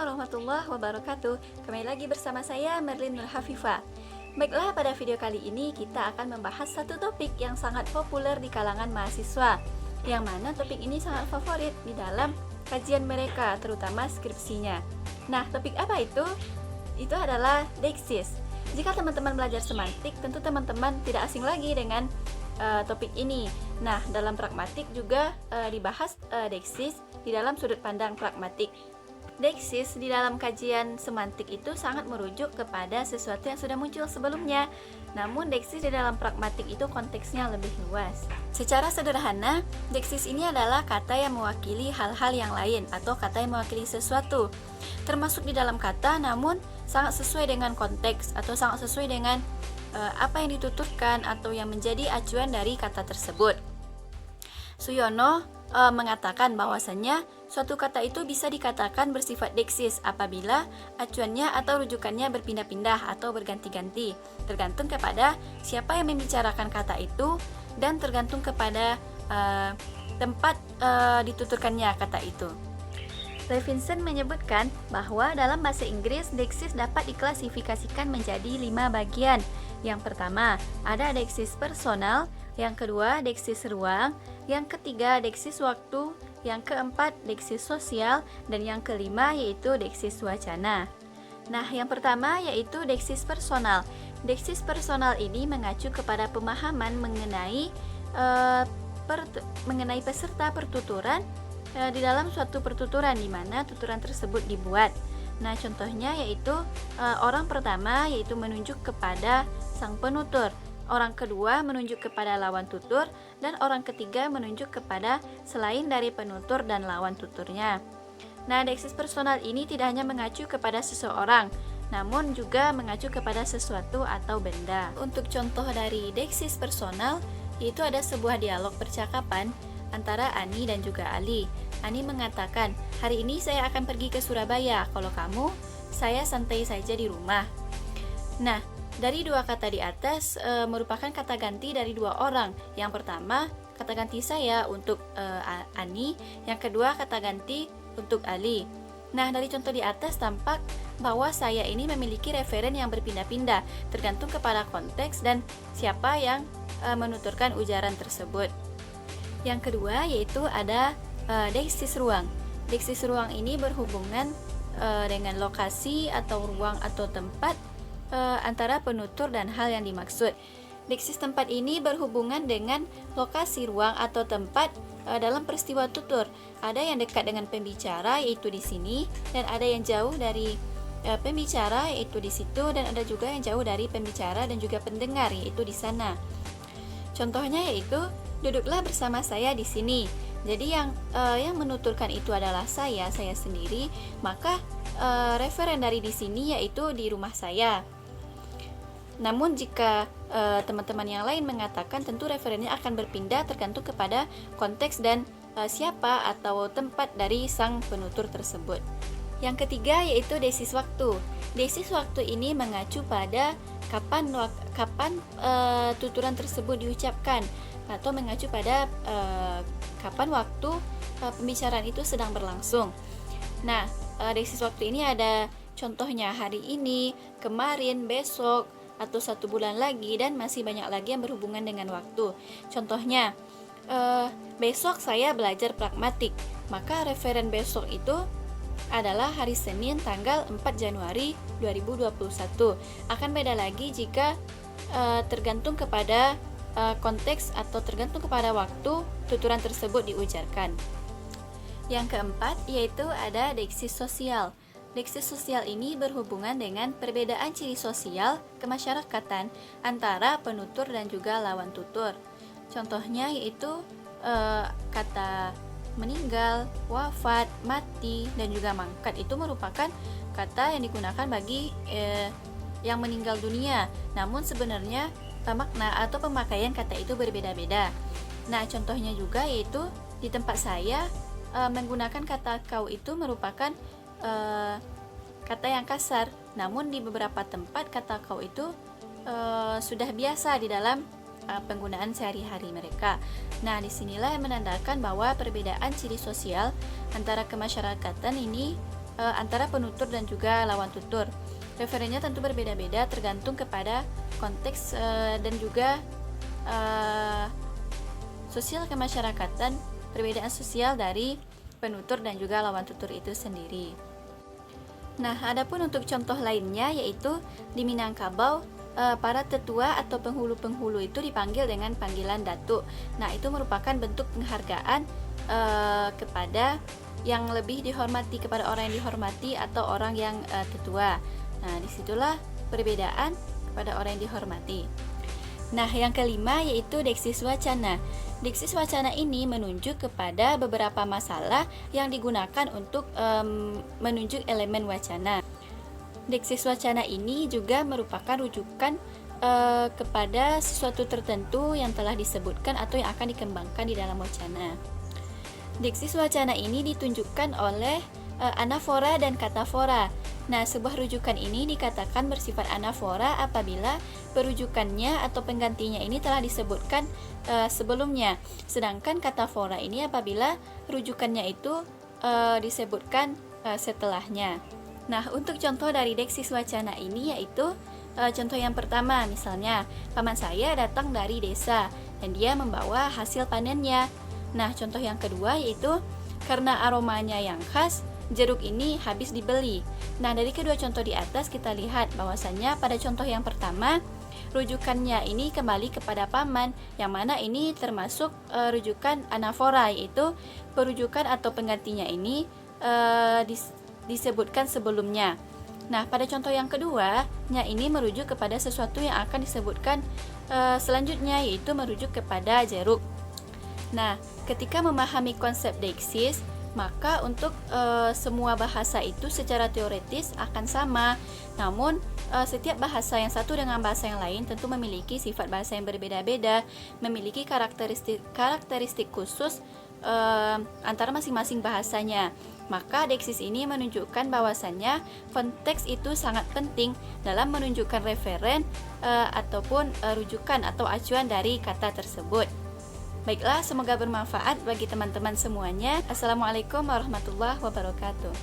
warahmatullahi wabarakatuh. Kembali lagi bersama saya Merlin Nur Hafifah. Baiklah, pada video kali ini kita akan membahas satu topik yang sangat populer di kalangan mahasiswa, yang mana topik ini sangat favorit di dalam kajian mereka, terutama skripsinya. Nah, topik apa itu? Itu adalah Deksis. Jika teman-teman belajar semantik, tentu teman-teman tidak asing lagi dengan topik ini. Nah, dalam pragmatik juga dibahas Deksis di dalam sudut pandang pragmatik. Deksis di dalam kajian semantik itu sangat merujuk kepada sesuatu yang sudah muncul sebelumnya. Namun deksis di dalam pragmatik itu konteksnya lebih luas. Secara sederhana, deksis ini adalah kata yang mewakili hal-hal yang lain atau kata yang mewakili sesuatu. Termasuk di dalam kata, namun sangat sesuai dengan konteks atau sangat sesuai dengan apa yang dituturkan atau yang menjadi acuan dari kata tersebut. Suyono mengatakan bahwasannya suatu kata itu bisa dikatakan bersifat deksis apabila acuannya atau rujukannya berpindah-pindah atau berganti-ganti, tergantung kepada siapa yang membicarakan kata itu dan tergantung kepada tempat dituturkannya kata itu. Levinson menyebutkan bahwa dalam bahasa Inggris deksis dapat diklasifikasikan menjadi 5 bagian. Yang pertama, ada deksis personal, yang kedua deksis ruang, yang ketiga deksis waktu, yang keempat deksis sosial, dan yang kelima yaitu deksis wacana. Nah, yang pertama yaitu deksis personal. Deksis personal ini mengacu kepada pemahaman mengenai peserta pertuturan di dalam suatu pertuturan di mana tuturan tersebut dibuat. Nah, contohnya yaitu orang pertama yaitu menunjuk kepada sang penutur, orang kedua menunjuk kepada lawan tutur, dan orang ketiga menunjuk kepada selain dari penutur dan lawan tuturnya. Nah, deksis personal ini tidak hanya mengacu kepada seseorang, namun juga mengacu kepada sesuatu atau benda. Untuk contoh dari deksis personal, yaitu ada sebuah dialog percakapan antara Ani dan juga Ali. Ani mengatakan, hari ini saya akan pergi ke Surabaya, kalau kamu, saya santai saja di rumah. Nah, dari dua kata di atas merupakan kata ganti dari dua orang. Yang pertama, kata ganti saya untuk Ani, yang kedua kata ganti untuk Ali. Nah, dari contoh di atas tampak bahwa saya ini memiliki referen yang berpindah-pindah, tergantung kepada konteks dan siapa yang menuturkan ujaran tersebut. Yang kedua yaitu ada deksis ruang. Deksis ruang ini berhubungan dengan lokasi atau ruang atau tempat antara penutur dan hal yang dimaksud. Deksis tempat ini berhubungan dengan lokasi ruang atau tempat dalam peristiwa tutur. Ada yang dekat dengan pembicara yaitu di sini, dan ada yang jauh dari pembicara yaitu di situ, dan ada juga yang jauh dari pembicara dan juga pendengar yaitu di sana. Contohnya yaitu duduklah bersama saya di sini. Jadi yang menuturkan itu adalah saya sendiri, maka referen dari di sini yaitu di rumah saya. Namun jika teman-teman yang lain mengatakan, tentu referennya akan berpindah tergantung kepada konteks dan siapa atau tempat dari sang penutur tersebut. Yang ketiga yaitu deksis waktu. Deksis waktu ini mengacu pada kapan tuturan tersebut diucapkan, atau mengacu pada kapan waktu pembicaraan itu sedang berlangsung. Nah, deksis waktu ini ada contohnya hari ini, kemarin, besok, atau 1 bulan lagi, dan masih banyak lagi yang berhubungan dengan waktu. Contohnya, besok saya belajar pragmatik, maka referen besok itu adalah hari Senin tanggal 4 Januari 2021. Akan beda lagi jika tergantung kepada konteks atau tergantung kepada waktu tuturan tersebut diujarkan. Yang keempat yaitu ada deksis sosial. Deksis sosial ini berhubungan dengan perbedaan ciri sosial kemasyarakatan antara penutur dan juga lawan tutur. Contohnya yaitu kata meninggal, wafat, mati, dan juga mangkat itu merupakan kata yang digunakan bagi yang meninggal dunia. Namun sebenarnya makna atau pemakaian kata itu berbeda-beda. Nah, contohnya juga yaitu di tempat saya menggunakan kata kau itu merupakan kata yang kasar. Namun di beberapa tempat kata kau itu sudah biasa di dalam penggunaan sehari-hari mereka. Nah, disinilah yang menandakan bahwa perbedaan ciri sosial antara kemasyarakatan ini antara penutur dan juga lawan tutur. Referennya tentu berbeda-beda tergantung kepada konteks dan juga sosial kemasyarakatan, perbedaan sosial dari penutur dan juga lawan tutur itu sendiri. Nah, adapun untuk contoh lainnya yaitu di Minangkabau, para tetua atau penghulu-penghulu itu dipanggil dengan panggilan datuk. Nah, itu merupakan bentuk penghargaan kepada yang lebih dihormati, kepada orang yang dihormati atau orang yang tetua. Nah, disitulah perbedaan kepada orang yang dihormati. Nah, yang kelima yaitu deksis wacana. Deksis wacana ini menunjuk kepada beberapa masalah yang digunakan untuk menunjuk elemen wacana. Deksis wacana ini juga merupakan rujukan kepada sesuatu tertentu yang telah disebutkan atau yang akan dikembangkan di dalam wacana. Deksis wacana ini ditunjukkan oleh anafora dan katafora. Nah, sebuah rujukan ini dikatakan bersifat anafora apabila perujukannya atau penggantinya ini telah disebutkan sebelumnya. Sedangkan katafora ini apabila rujukannya itu disebutkan setelahnya. Nah, untuk contoh dari deksis wacana ini yaitu contoh yang pertama, misalnya paman saya datang dari desa dan dia membawa hasil panennya. Nah, contoh yang kedua yaitu karena aromanya yang khas, jeruk ini habis dibeli. Nah, dari kedua contoh di atas kita lihat bahwasannya pada contoh yang pertama rujukannya ini kembali kepada paman, yang mana ini termasuk rujukan anafora, yaitu perujukan atau penggantinya ini disebutkan sebelumnya. Nah, pada contoh yang kedua, ini merujuk kepada sesuatu yang akan disebutkan selanjutnya, yaitu merujuk kepada jeruk. Nah, ketika memahami konsep deksis, maka untuk semua bahasa itu secara teoritis akan sama. Namun setiap bahasa yang satu dengan bahasa yang lain tentu memiliki sifat bahasa yang berbeda-beda, memiliki karakteristik khusus antara masing-masing bahasanya. Maka deksis ini menunjukkan bahwasannya konteks itu sangat penting dalam menunjukkan referen ataupun rujukan atau acuan dari kata tersebut. Baiklah, semoga bermanfaat bagi teman-teman semuanya. Assalamualaikum warahmatullahi wabarakatuh.